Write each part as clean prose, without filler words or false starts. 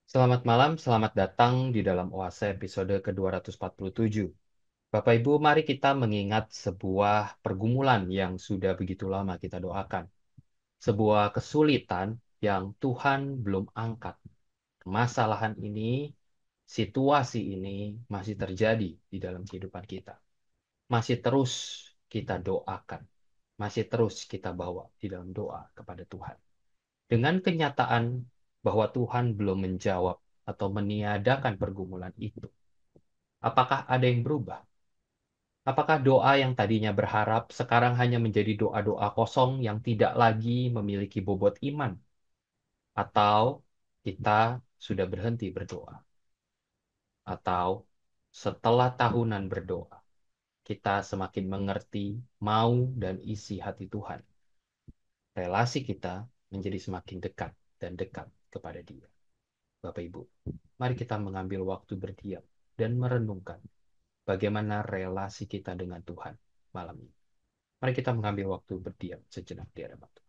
Selamat malam, selamat datang di dalam Oase episode ke-247. Bapak Ibu, mari kita mengingat sebuah pergumulan yang sudah begitu lama kita doakan. Sebuah kesulitan yang Tuhan belum angkat. Permasalahan ini, situasi ini masih terjadi di dalam kehidupan kita. Masih terus kita doakan. Masih terus kita bawa di dalam doa kepada Tuhan. Dengan kenyataan bahwa Tuhan belum menjawab atau meniadakan pergumulan itu, apakah ada yang berubah? Apakah doa yang tadinya berharap sekarang hanya menjadi doa-doa kosong yang tidak lagi memiliki bobot iman? Atau kita sudah berhenti berdoa? Atau setelah tahunan berdoa, kita semakin mengerti mau dan isi hati Tuhan? Relasi kita menjadi semakin dekat dan dekat kepada Dia. Bapak Ibu, mari kita mengambil waktu berdiam dan merenungkan bagaimana relasi kita dengan Tuhan malam ini. Mari kita mengambil waktu berdiam sejenak di hadapan Tuhan.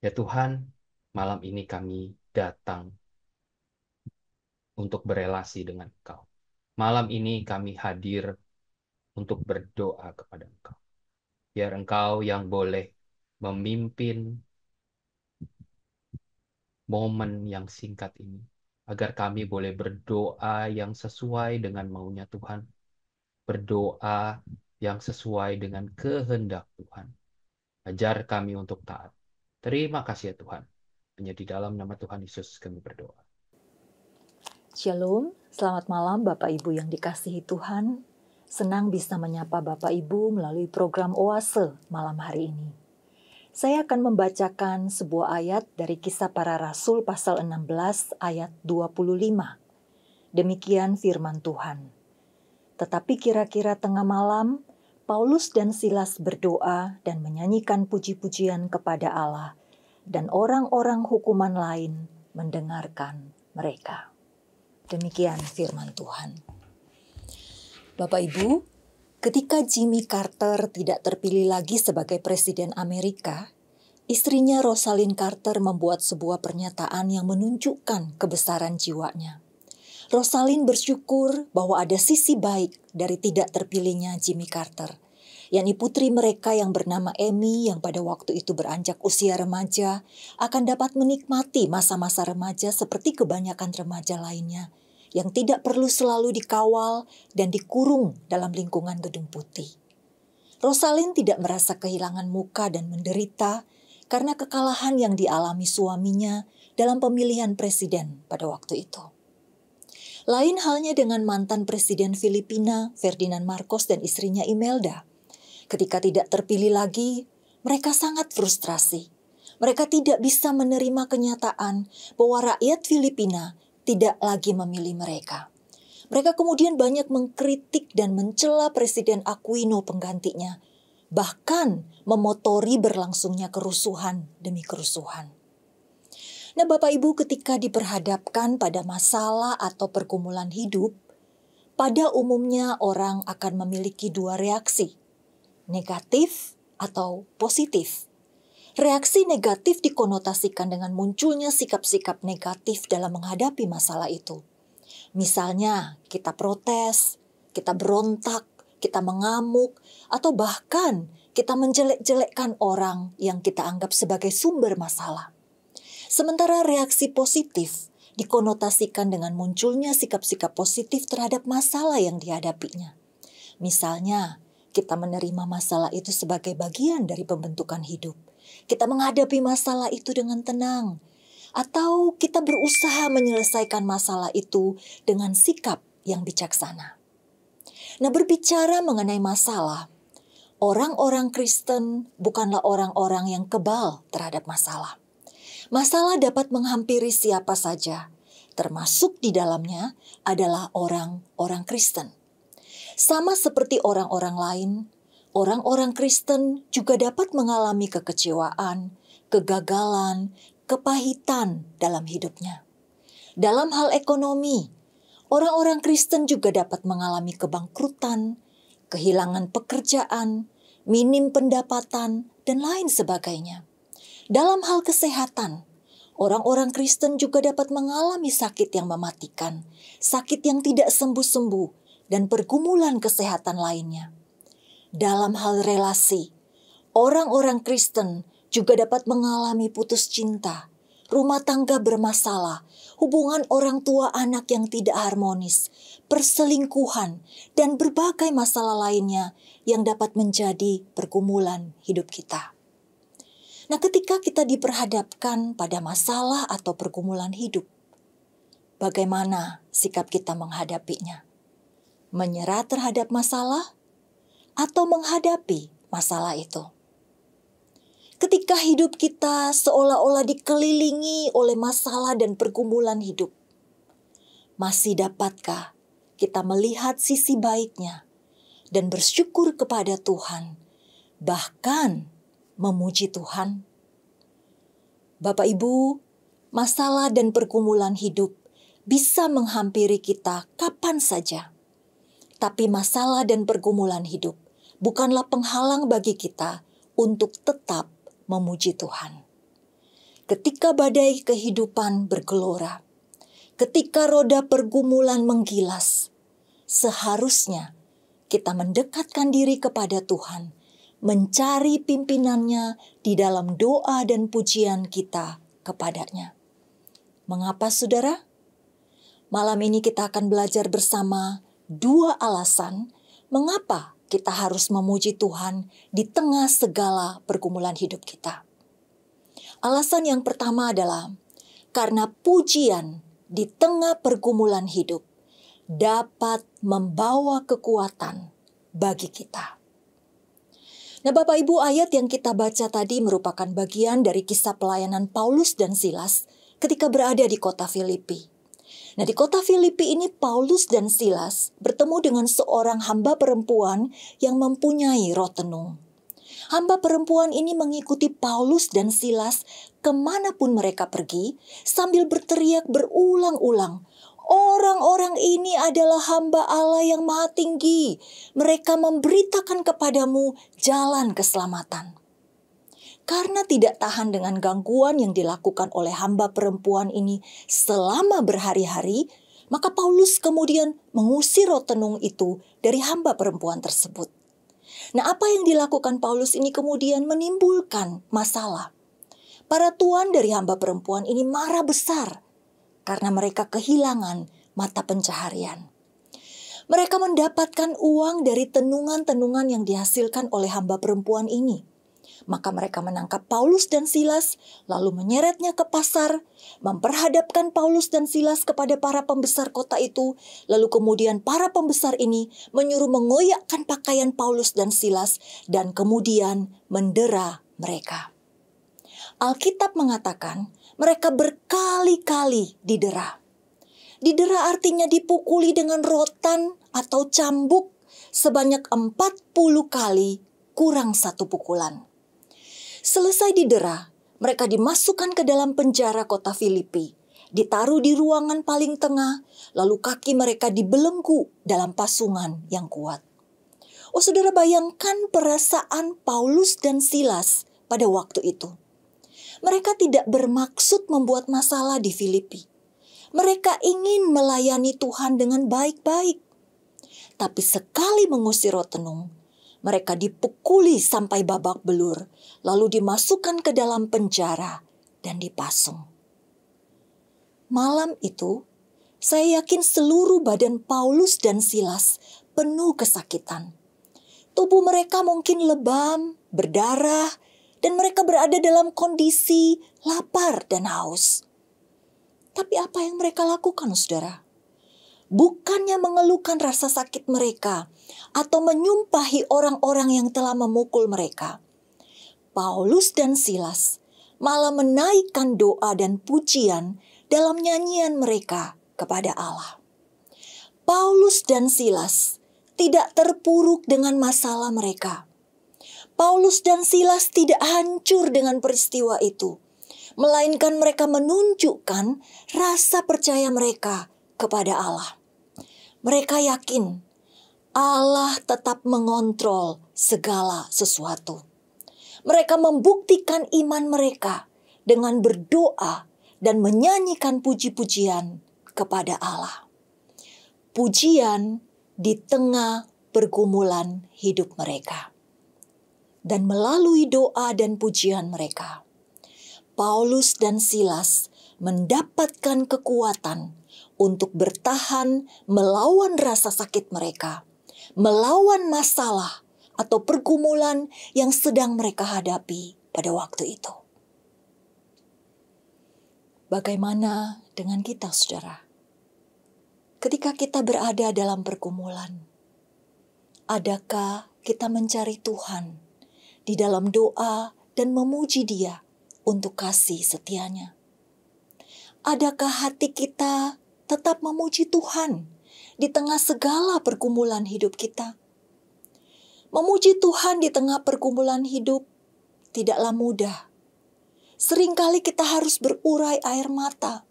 Ya Tuhan, malam ini kami datang untuk berelasi dengan Engkau. Malam ini kami hadir untuk berdoa kepada Engkau. Biar Engkau yang boleh memimpin momen yang singkat ini, agar kami boleh berdoa yang sesuai dengan maunya Tuhan, berdoa yang sesuai dengan kehendak Tuhan. Ajar kami untuk taat. Terima kasih ya Tuhan. Hanya di dalam nama Tuhan Yesus kami berdoa. Shalom, selamat malam Bapak Ibu yang dikasihi Tuhan. Senang bisa menyapa Bapak Ibu melalui program Oase malam hari ini. Saya akan membacakan sebuah ayat dari Kisah Para Rasul pasal 16 ayat 25. Demikian firman Tuhan. Tetapi kira-kira tengah malam, Paulus dan Silas berdoa dan menyanyikan puji-pujian kepada Allah, dan orang-orang hukuman lain mendengarkan. mereka. Demikian firman Tuhan. Bapak Ibu, ketika Jimmy Carter tidak terpilih lagi sebagai Presiden Amerika, istrinya Rosalind Carter membuat sebuah pernyataan yang menunjukkan kebesaran jiwanya. Rosalind bersyukur bahwa ada sisi baik dari tidak terpilihnya Jimmy Carter, yakni putri mereka yang bernama Amy yang pada waktu itu beranjak usia remaja akan dapat menikmati masa-masa remaja seperti kebanyakan remaja lainnya yang tidak perlu selalu dikawal dan dikurung dalam lingkungan gedung putih. Rosalind tidak merasa kehilangan muka dan menderita karena kekalahan yang dialami suaminya dalam pemilihan presiden pada waktu itu. Lain halnya dengan mantan Presiden Filipina, Ferdinand Marcos dan istrinya Imelda. Ketika tidak terpilih lagi, mereka sangat frustrasi. Mereka tidak bisa menerima kenyataan bahwa rakyat Filipina tidak lagi memilih mereka. Mereka kemudian banyak mengkritik dan mencela Presiden Aquino penggantinya, bahkan memotori berlangsungnya kerusuhan demi kerusuhan. Nah, Bapak Ibu, ketika diperhadapkan pada masalah atau pergumulan hidup, pada umumnya orang akan memiliki dua reaksi, negatif atau positif. Reaksi negatif dikonotasikan dengan munculnya sikap-sikap negatif dalam menghadapi masalah itu. Misalnya, kita protes, kita berontak, kita mengamuk, atau bahkan kita menjelek-jelekkan orang yang kita anggap sebagai sumber masalah. Sementara reaksi positif dikonotasikan dengan munculnya sikap-sikap positif terhadap masalah yang dihadapinya. Misalnya, kita menerima masalah itu sebagai bagian dari pembentukan hidup. Kita menghadapi masalah itu dengan tenang. Atau kita berusaha menyelesaikan masalah itu dengan sikap yang bijaksana. Nah, berbicara mengenai masalah, orang-orang Kristen bukanlah orang-orang yang kebal terhadap masalah. Masalah dapat menghampiri siapa saja, termasuk di dalamnya adalah orang-orang Kristen. Sama seperti orang-orang lain, orang-orang Kristen juga dapat mengalami kekecewaan, kegagalan, kepahitan dalam hidupnya. Dalam hal ekonomi, orang-orang Kristen juga dapat mengalami kebangkrutan, kehilangan pekerjaan, minim pendapatan, dan lain sebagainya. Dalam hal kesehatan, orang-orang Kristen juga dapat mengalami sakit yang mematikan, sakit yang tidak sembuh-sembuh, dan pergumulan kesehatan lainnya. Dalam hal relasi, orang-orang Kristen juga dapat mengalami putus cinta, rumah tangga bermasalah, hubungan orang tua anak yang tidak harmonis, perselingkuhan, dan berbagai masalah lainnya yang dapat menjadi pergumulan hidup kita. Nah, ketika kita diperhadapkan pada masalah atau pergumulan hidup, bagaimana sikap kita menghadapinya? Menyerah terhadap masalah atau menghadapi masalah itu? Ketika hidup kita seolah-olah dikelilingi oleh masalah dan pergumulan hidup, masih dapatkah kita melihat sisi baiknya dan bersyukur kepada Tuhan, bahkan memuji Tuhan? Bapak Ibu, masalah dan pergumulan hidup bisa menghampiri kita kapan saja. Tapi masalah dan pergumulan hidup bukanlah penghalang bagi kita untuk tetap memuji Tuhan. Ketika badai kehidupan bergelora, ketika roda pergumulan menggilas, seharusnya kita mendekatkan diri kepada Tuhan, mencari pimpinannya di dalam doa dan pujian kita kepadanya. Mengapa, saudara? Malam ini kita akan belajar bersama dua alasan mengapa kita harus memuji Tuhan di tengah segala pergumulan hidup kita. Alasan yang pertama adalah karena pujian di tengah pergumulan hidup dapat membawa kekuatan bagi kita. Nah, Bapak Ibu, ayat yang kita baca tadi merupakan bagian dari kisah pelayanan Paulus dan Silas ketika berada di kota Filipi. Nah, di kota Filipi ini Paulus dan Silas bertemu dengan seorang hamba perempuan yang mempunyai roh tenung. Hamba perempuan ini mengikuti Paulus dan Silas kemanapun mereka pergi sambil berteriak berulang-ulang, "Orang-orang ini adalah hamba Allah yang Maha Tinggi. Mereka memberitakan kepadamu jalan keselamatan." Karena tidak tahan dengan gangguan yang dilakukan oleh hamba perempuan ini selama berhari-hari, maka Paulus kemudian mengusir roh tenung itu dari hamba perempuan tersebut. Nah, apa yang dilakukan Paulus ini kemudian menimbulkan masalah. Para tuan dari hamba perempuan ini marah besar karena mereka kehilangan mata pencaharian. Mereka mendapatkan uang dari tenungan-tenungan yang dihasilkan oleh hamba perempuan ini. Maka mereka menangkap Paulus dan Silas, lalu menyeretnya ke pasar, memperhadapkan Paulus dan Silas kepada para pembesar kota itu, lalu kemudian para pembesar ini menyuruh mengoyakkan pakaian Paulus dan Silas, dan kemudian mendera mereka. Alkitab mengatakan mereka berkali-kali didera. Didera artinya dipukuli dengan rotan atau cambuk sebanyak 40 kali kurang satu pukulan. Selesai didera, mereka dimasukkan ke dalam penjara kota Filipi, ditaruh di ruangan paling tengah, lalu kaki mereka dibelenggu dalam pasungan yang kuat. Oh, saudara, bayangkan perasaan Paulus dan Silas pada waktu itu. Mereka tidak bermaksud membuat masalah di Filipi. Mereka ingin melayani Tuhan dengan baik-baik. Tapi sekali mengusir roh tenung, mereka dipukuli sampai babak belur, lalu dimasukkan ke dalam penjara dan dipasung. Malam itu, saya yakin seluruh badan Paulus dan Silas penuh kesakitan. Tubuh mereka mungkin lebam, berdarah, dan mereka berada dalam kondisi lapar dan haus. Tapi apa yang mereka lakukan, saudara? Bukannya mengeluhkan rasa sakit mereka atau menyumpahi orang-orang yang telah memukul mereka, Paulus dan Silas malah menaikkan doa dan pujian dalam nyanyian mereka kepada Allah. Paulus dan Silas tidak terpuruk dengan masalah mereka. Paulus dan Silas tidak hancur dengan peristiwa itu, melainkan mereka menunjukkan rasa percaya mereka kepada Allah. Mereka yakin Allah tetap mengontrol segala sesuatu. Mereka membuktikan iman mereka dengan berdoa dan menyanyikan puji-pujian kepada Allah. Pujian di tengah pergumulan hidup mereka. Dan melalui doa dan pujian mereka, Paulus dan Silas mendapatkan kekuatan untuk bertahan melawan rasa sakit mereka, melawan masalah atau pergumulan yang sedang mereka hadapi pada waktu itu. Bagaimana dengan kita, saudara? Ketika kita berada dalam pergumulan, adakah kita mencari Tuhan di dalam doa dan memuji Dia untuk kasih setianya? Adakah hati kita tetap memuji Tuhan di tengah segala pergumulan hidup kita? Memuji Tuhan di tengah pergumulan hidup tidaklah mudah. Seringkali kita harus berurai air mata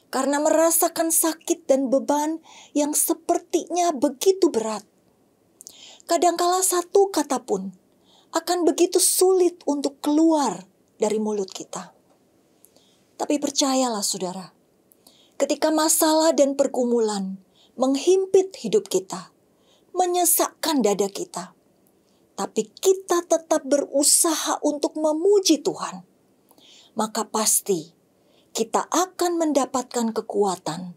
karena merasakan sakit dan beban yang sepertinya begitu berat. Kadangkala satu kata pun akan begitu sulit untuk keluar dari mulut kita. Tapi percayalah, saudara, ketika masalah dan pergumulan menghimpit hidup kita, menyesakkan dada kita, tapi kita tetap berusaha untuk memuji Tuhan, maka pasti kita akan mendapatkan kekuatan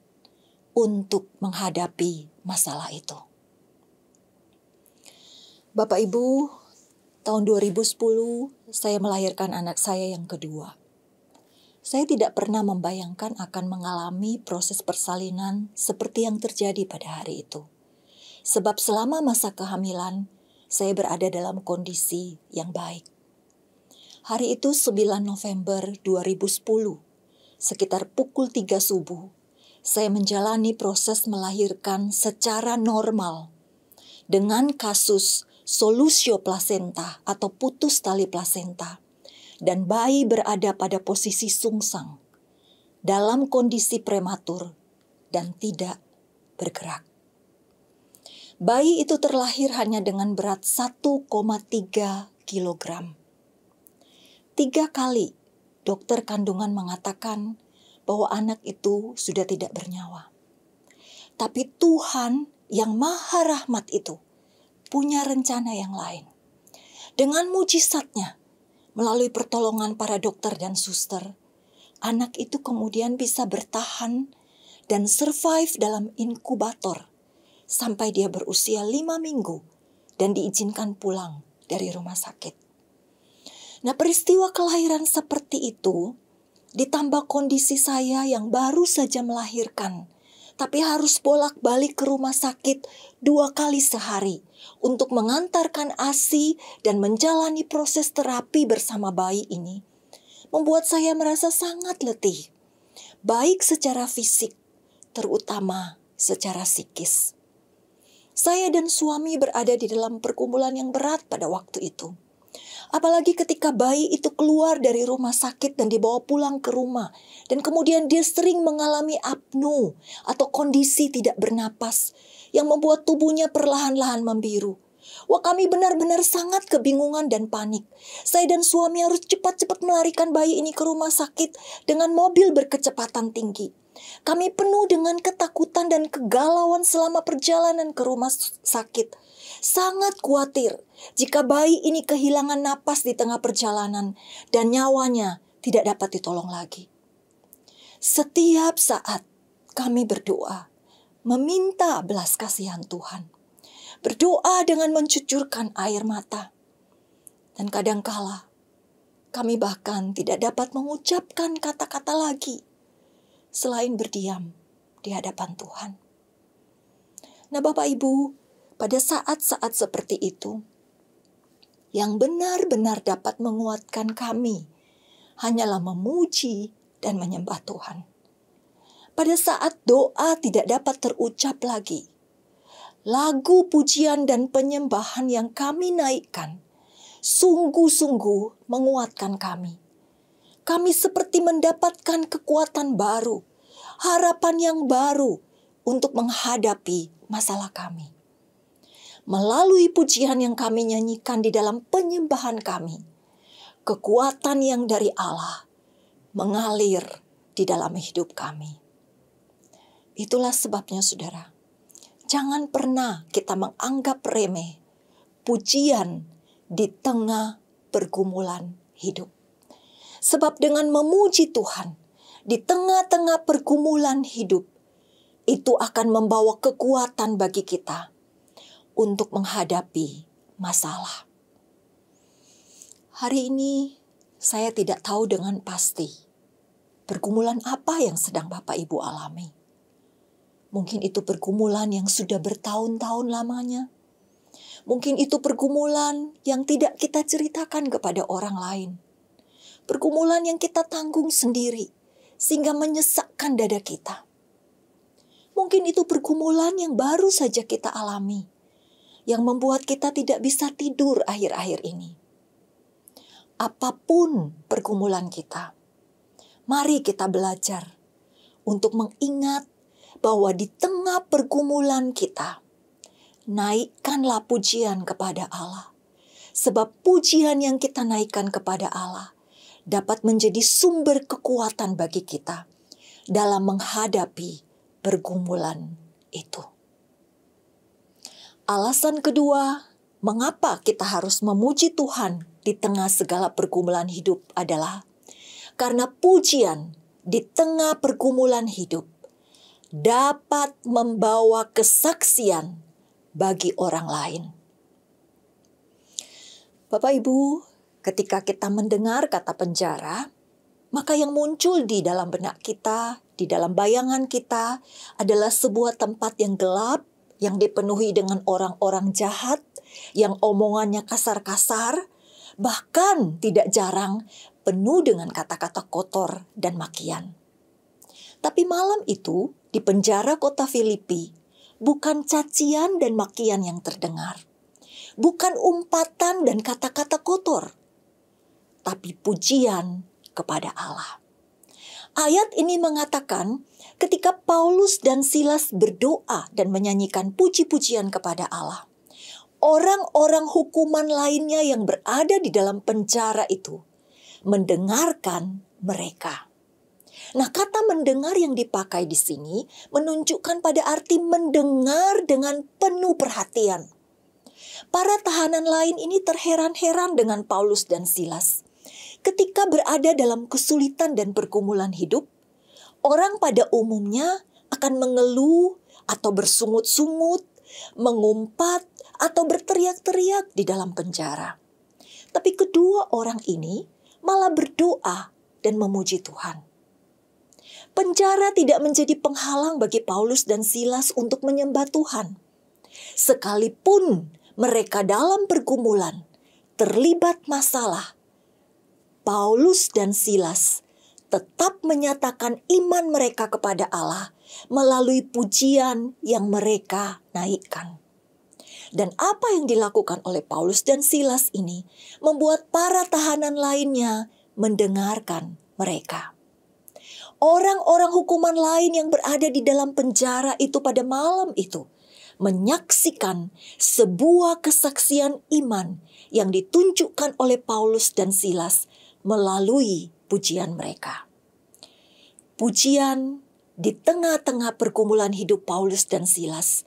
untuk menghadapi masalah itu. Bapak Ibu, tahun 2010 saya melahirkan anak saya yang kedua. Saya tidak pernah membayangkan akan mengalami proses persalinan seperti yang terjadi pada hari itu. Sebab selama masa kehamilan, saya berada dalam kondisi yang baik. Hari itu 9 November 2010, sekitar pukul 3 subuh, saya menjalani proses melahirkan secara normal dengan kasus solusio plasenta atau putus tali plasenta dan bayi berada pada posisi sungsang, dalam kondisi prematur dan tidak bergerak. Bayi itu terlahir hanya dengan berat 1,3 kilogram. 3 kali dokter kandungan mengatakan bahwa anak itu sudah tidak bernyawa. Tapi Tuhan yang Maha Rahmat itu punya rencana yang lain. Dengan mujizatnya, melalui pertolongan para dokter dan suster, anak itu kemudian bisa bertahan dan survive dalam inkubator sampai dia berusia 5 minggu dan diizinkan pulang dari rumah sakit. Nah, peristiwa kelahiran seperti itu ditambah kondisi saya yang baru saja melahirkan, tapi harus bolak-balik ke rumah sakit 2 kali sehari untuk mengantarkan ASI dan menjalani proses terapi bersama bayi ini, membuat saya merasa sangat letih, baik secara fisik, terutama secara psikis. Saya dan suami berada di dalam pergumulan yang berat pada waktu itu. Apalagi ketika bayi itu keluar dari rumah sakit dan dibawa pulang ke rumah. Dan kemudian dia sering mengalami apnu atau kondisi tidak bernapas yang membuat tubuhnya perlahan-lahan membiru. Wah, kami benar-benar sangat kebingungan dan panik. Saya dan suami harus cepat-cepat melarikan bayi ini ke rumah sakit dengan mobil berkecepatan tinggi. Kami penuh dengan ketakutan dan kegalauan selama perjalanan ke rumah sakit. Sangat khawatir jika bayi ini kehilangan napas di tengah perjalanan dan nyawanya tidak dapat ditolong lagi. Setiap saat kami berdoa, meminta belas kasihan Tuhan. Berdoa dengan mencucurkan air mata. Dan kadangkala kami bahkan tidak dapat mengucapkan kata-kata lagi selain berdiam di hadapan Tuhan. Nah, Bapak Ibu, pada saat-saat seperti itu, yang benar-benar dapat menguatkan kami hanyalah memuji dan menyembah Tuhan. Pada saat doa tidak dapat terucap lagi, lagu pujian dan penyembahan yang kami naikkan sungguh-sungguh menguatkan kami. Kami seperti mendapatkan kekuatan baru, harapan yang baru untuk menghadapi masalah kami. Melalui pujian yang kami nyanyikan di dalam penyembahan kami, kekuatan yang dari Allah mengalir di dalam hidup kami. Itulah sebabnya, saudara, jangan pernah kita menganggap remeh pujian di tengah pergumulan hidup. Sebab dengan memuji Tuhan di tengah-tengah pergumulan hidup, itu akan membawa kekuatan bagi kita untuk menghadapi masalah. Hari ini saya tidak tahu dengan pasti pergumulan apa yang sedang Bapak Ibu alami. Mungkin itu pergumulan yang sudah bertahun-tahun lamanya. Mungkin itu pergumulan yang tidak kita ceritakan kepada orang lain. Pergumulan yang kita tanggung sendiri sehingga menyesakkan dada kita. Mungkin itu pergumulan yang baru saja kita alami, yang membuat kita tidak bisa tidur akhir-akhir ini. Apapun pergumulan kita, mari kita belajar untuk mengingat bahwa di tengah pergumulan kita, naikkanlah pujian kepada Allah. Sebab pujian yang kita naikkan kepada Allah dapat menjadi sumber kekuatan bagi kita dalam menghadapi pergumulan itu. Alasan kedua, mengapa kita harus memuji Tuhan di tengah segala pergumulan hidup adalah karena pujian di tengah pergumulan hidup dapat membawa kesaksian bagi orang lain. Bapak Ibu, ketika kita mendengar kata penjara, maka yang muncul di dalam benak kita, di dalam bayangan kita adalah sebuah tempat yang gelap, yang dipenuhi dengan orang-orang jahat, yang omongannya kasar-kasar, bahkan tidak jarang penuh dengan kata-kata kotor dan makian. Tapi malam itu, di penjara kota Filipi, bukan cacian dan makian yang terdengar. Bukan umpatan dan kata-kata kotor. tapi pujian kepada Allah. Ayat ini mengatakan ketika Paulus dan Silas berdoa dan menyanyikan puji-pujian kepada Allah, orang-orang hukuman lainnya yang berada di dalam penjara itu mendengarkan mereka. Nah, kata mendengar yang dipakai di sini menunjukkan pada arti mendengar dengan penuh perhatian. Para tahanan lain ini terheran-heran dengan Paulus dan Silas. Ketika berada dalam kesulitan dan pergumulan hidup, orang pada umumnya akan mengeluh atau bersungut-sungut, mengumpat atau berteriak-teriak di dalam penjara. Tapi kedua orang ini malah berdoa dan memuji Tuhan. Penjara tidak menjadi penghalang bagi Paulus dan Silas untuk menyembah Tuhan. Sekalipun mereka dalam pergumulan, terlibat masalah, Paulus dan Silas tetap menyatakan iman mereka kepada Allah melalui pujian yang mereka naikkan. Dan apa yang dilakukan oleh Paulus dan Silas ini membuat para tahanan lainnya mendengarkan mereka. Orang-orang hukuman lain yang berada di dalam penjara itu pada malam itu menyaksikan sebuah kesaksian iman yang ditunjukkan oleh Paulus dan Silas melalui pujian mereka. Pujian di tengah-tengah pergumulan hidup Paulus dan Silas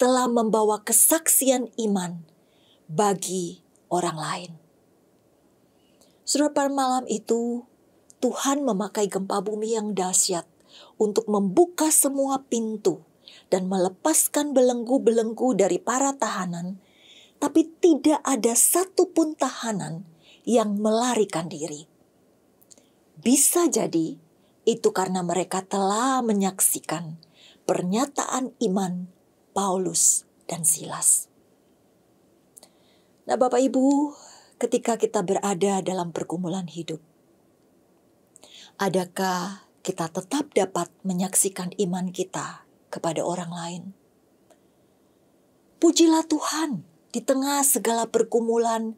telah membawa kesaksian iman bagi orang lain. Saudara, pada malam itu Tuhan memakai gempa bumi yang dahsyat untuk membuka semua pintu dan melepaskan belenggu-belenggu dari para tahanan, tapi tidak ada satupun tahanan yang melarikan diri. Bisa jadi itu karena mereka telah menyaksikan pernyataan iman Paulus dan Silas. Nah, Bapak Ibu, ketika kita berada dalam pergumulan hidup, adakah kita tetap dapat menyaksikan iman kita kepada orang lain? Pujilah Tuhan di tengah segala pergumulan,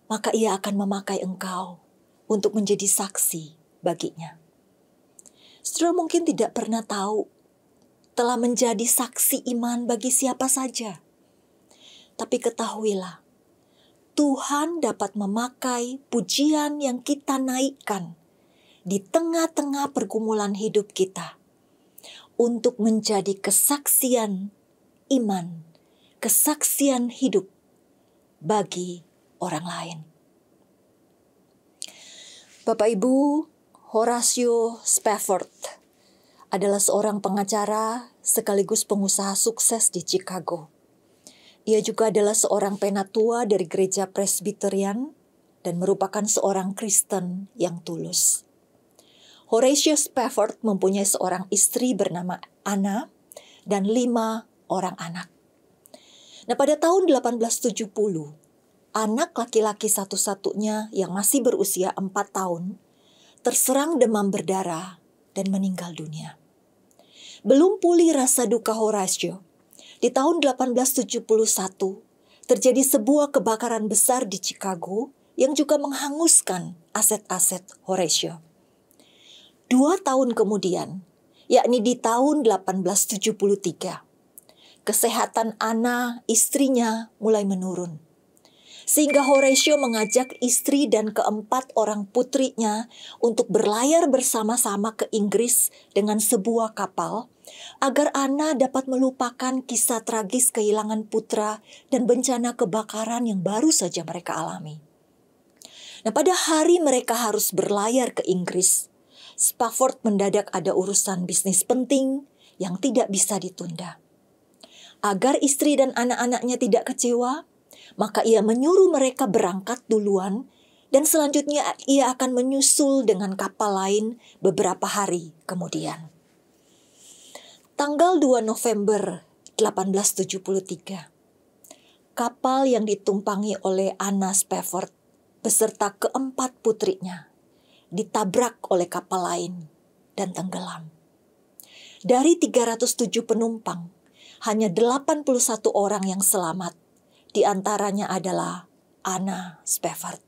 maka Ia akan memakai engkau untuk menjadi saksi baginya. Saudara mungkin tidak pernah tahu telah menjadi saksi iman bagi siapa saja. Tapi ketahuilah, Tuhan dapat memakai pujian yang kita naikkan di tengah-tengah pergumulan hidup kita untuk menjadi kesaksian iman, kesaksian hidup bagi orang lain. Bapak Ibu, Horatio Spafford adalah seorang pengacara sekaligus pengusaha sukses di Chicago. Ia juga adalah seorang penatua dari gereja Presbyterian dan merupakan seorang Kristen yang tulus. Horatio Spafford mempunyai seorang istri bernama Anna dan 5 orang anak. Nah, pada tahun 1870, anak laki-laki satu-satunya yang masih berusia 4 tahun terserang demam berdarah dan meninggal dunia. Belum pulih rasa duka Horatio, di tahun 1871 terjadi sebuah kebakaran besar di Chicago yang juga menghanguskan aset-aset Horatio. 2 tahun kemudian, yakni di tahun 1873, kesehatan Anna, istrinya, mulai menurun. Sehingga Horatio mengajak istri dan keempat orang putrinya untuk berlayar bersama-sama ke Inggris dengan sebuah kapal agar Anna dapat melupakan kisah tragis kehilangan putra dan bencana kebakaran yang baru saja mereka alami. Nah, pada hari mereka harus berlayar ke Inggris, Spafford mendadak ada urusan bisnis penting yang tidak bisa ditunda. Agar istri dan anak-anaknya tidak kecewa, maka ia menyuruh mereka berangkat duluan dan selanjutnya ia akan menyusul dengan kapal lain beberapa hari kemudian. Tanggal 2 November 1873, kapal yang ditumpangi oleh Anna Spafford beserta keempat putrinya ditabrak oleh kapal lain dan tenggelam. Dari 307 penumpang, hanya 81 orang yang selamat. Di antaranya adalah Anna Spafford.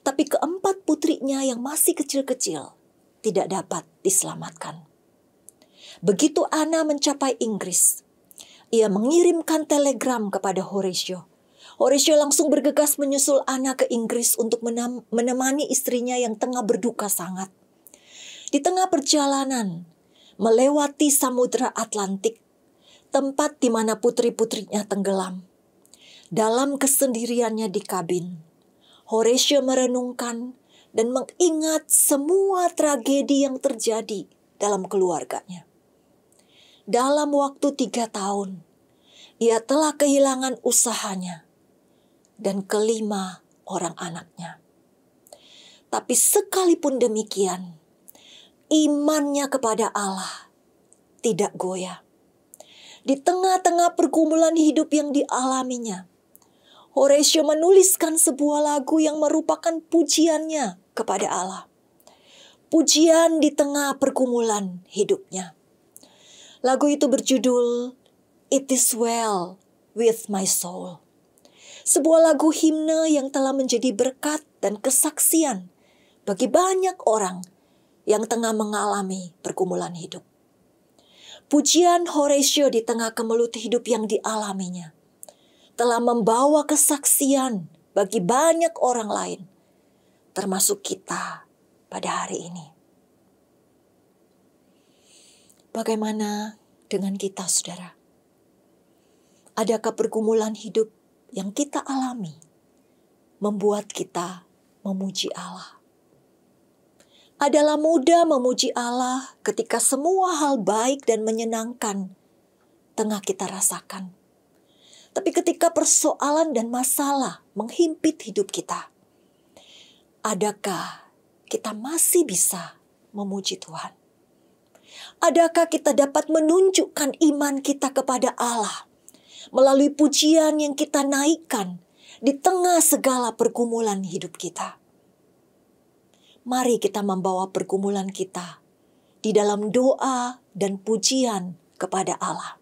Tapi keempat putrinya yang masih kecil-kecil tidak dapat diselamatkan. Begitu Anna mencapai Inggris, ia mengirimkan telegram kepada Horatio. Horatio langsung bergegas menyusul Anna ke Inggris untuk menemani istrinya yang tengah berduka sangat. Di tengah perjalanan, melewati Samudra Atlantik, tempat di mana putri-putrinya tenggelam. Dalam kesendiriannya di kabin, Horatio merenungkan dan mengingat semua tragedi yang terjadi dalam keluarganya. Dalam waktu 3 tahun, ia telah kehilangan usahanya dan kelima orang anaknya. Tapi sekalipun demikian, imannya kepada Allah tidak goyah. Di tengah-tengah pergumulan hidup yang dialaminya, Horatio menuliskan sebuah lagu yang merupakan pujiannya kepada Allah. Pujian di tengah pergumulan hidupnya. Lagu itu berjudul It Is Well With My Soul. Sebuah lagu himne yang telah menjadi berkat dan kesaksian bagi banyak orang yang tengah mengalami pergumulan hidup. Pujian Horatio di tengah kemelut hidup yang dialaminya telah membawa kesaksian bagi banyak orang lain, termasuk kita pada hari ini. Bagaimana dengan kita, saudara? Adakah pergumulan hidup yang kita alami membuat kita memuji Allah? Adalah mudah memuji Allah ketika semua hal baik dan menyenangkan tengah kita rasakan. Tapi ketika persoalan dan masalah menghimpit hidup kita, adakah kita masih bisa memuji Tuhan? Adakah kita dapat menunjukkan iman kita kepada Allah melalui pujian yang kita naikkan di tengah segala pergumulan hidup kita? Mari kita membawa pergumulan kita di dalam doa dan pujian kepada Allah.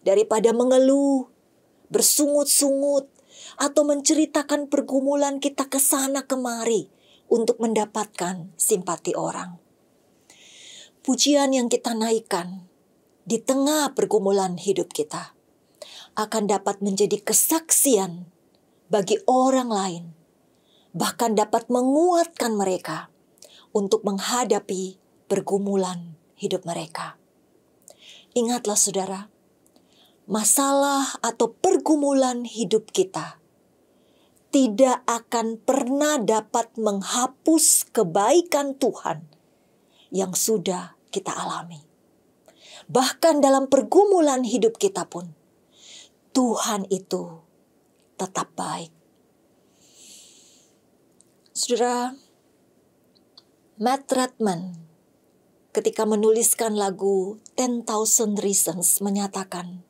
Daripada mengeluh, bersungut-sungut, atau menceritakan pergumulan kita ke sana kemari untuk mendapatkan simpati orang. Pujian yang kita naikkan di tengah pergumulan hidup kita akan dapat menjadi kesaksian bagi orang lain, bahkan dapat menguatkan mereka untuk menghadapi pergumulan hidup mereka. Ingatlah saudara, masalah atau pergumulan hidup kita tidak akan pernah dapat menghapus kebaikan Tuhan yang sudah kita alami. Bahkan dalam pergumulan hidup kita pun, Tuhan itu tetap baik. Saudara, Matt Redman ketika menuliskan lagu 10,000 Reasons menyatakan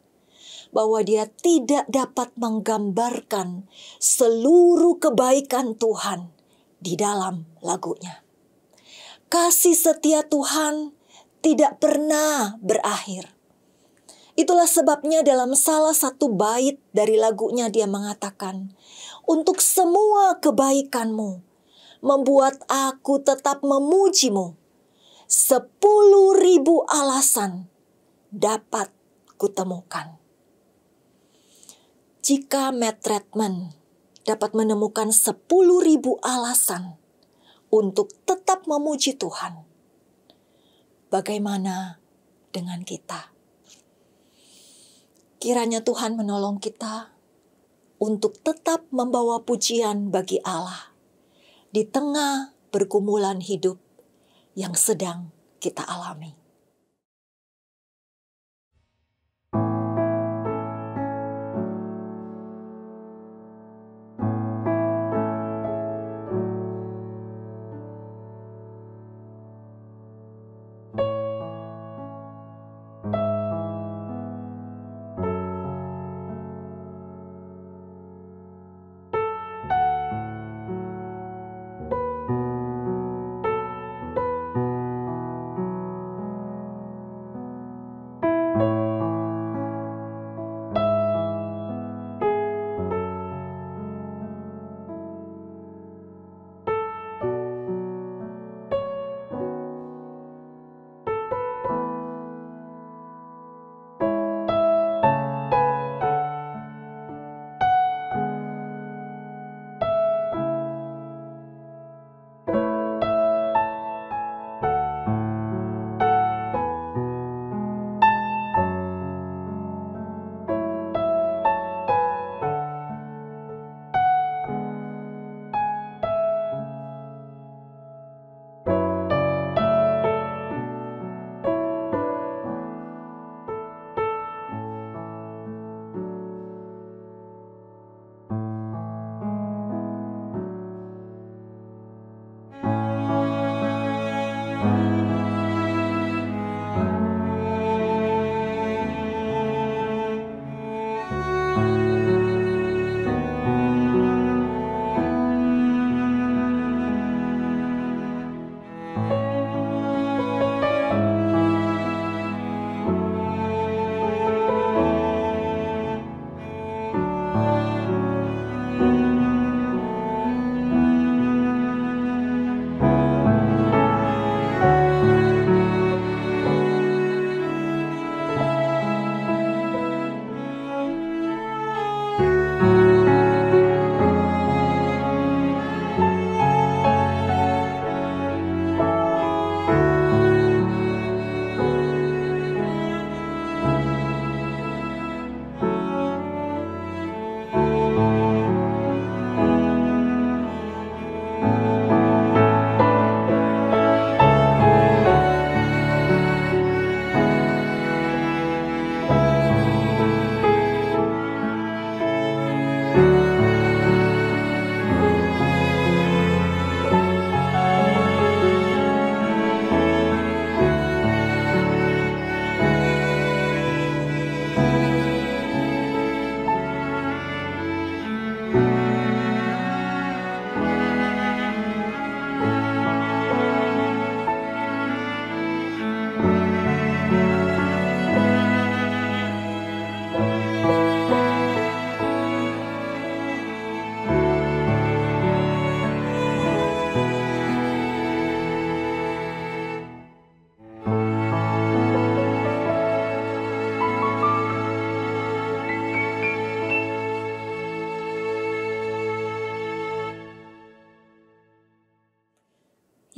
bahwa dia tidak dapat menggambarkan seluruh kebaikan Tuhan di dalam lagunya. Kasih setia Tuhan tidak pernah berakhir. Itulah sebabnya dalam salah satu bait dari lagunya dia mengatakan, untuk semua kebaikanmu membuat aku tetap memujimu. 10.000 alasan dapat kutemukan. Jika Matt Redman dapat menemukan 10.000 alasan untuk tetap memuji Tuhan, bagaimana dengan kita? Kiranya Tuhan menolong kita untuk tetap membawa pujian bagi Allah di tengah pergumulan hidup yang sedang kita alami.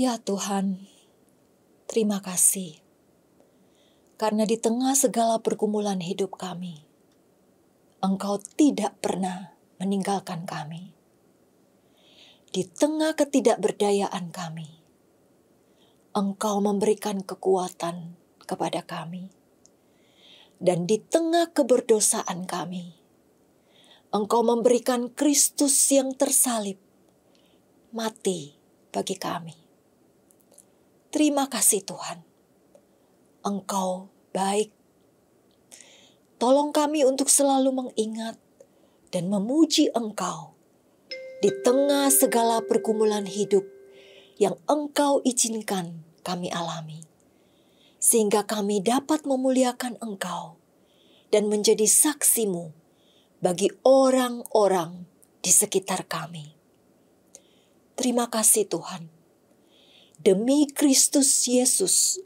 Ya Tuhan, terima kasih. Karena di tengah segala pergumulan hidup kami, Engkau tidak pernah meninggalkan kami. Di tengah ketidakberdayaan kami, Engkau memberikan kekuatan kepada kami. Dan di tengah keberdosaan kami, Engkau memberikan Kristus yang tersalib, mati bagi kami. Terima kasih Tuhan, Engkau baik. Tolong kami untuk selalu mengingat dan memuji Engkau di tengah segala pergumulan hidup yang Engkau izinkan kami alami. Sehingga kami dapat memuliakan Engkau dan menjadi saksi-Mu bagi orang-orang di sekitar kami. Terima kasih Tuhan. Demi Kristus Yesus,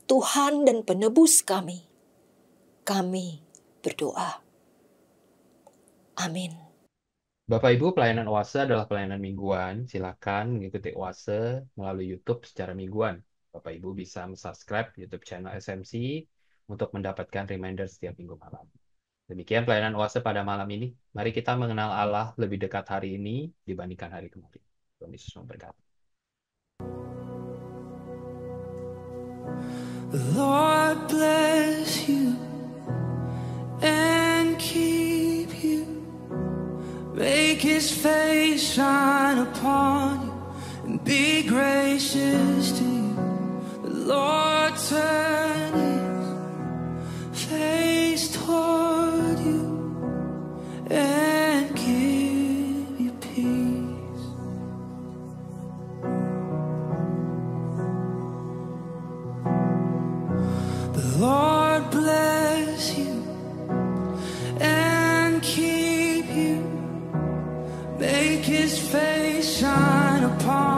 Tuhan dan penebus kami berdoa. Amin. Bapak Ibu, pelayanan Oase adalah pelayanan mingguan. Silakan mengikuti Oase melalui YouTube secara mingguan. Bapak Ibu bisa subscribe YouTube channel SMC untuk mendapatkan reminder setiap minggu malam. Demikian pelayanan Oase pada malam ini. Mari kita mengenal Allah lebih dekat hari ini dibandingkan hari kemarin. Tuhan Yesus memberkati. The Lord bless you and keep you. Make His face shine upon you and be gracious to you. The Lord turn His face toward you and give you peace. The Lord bless you and keep you. Make His face shine upon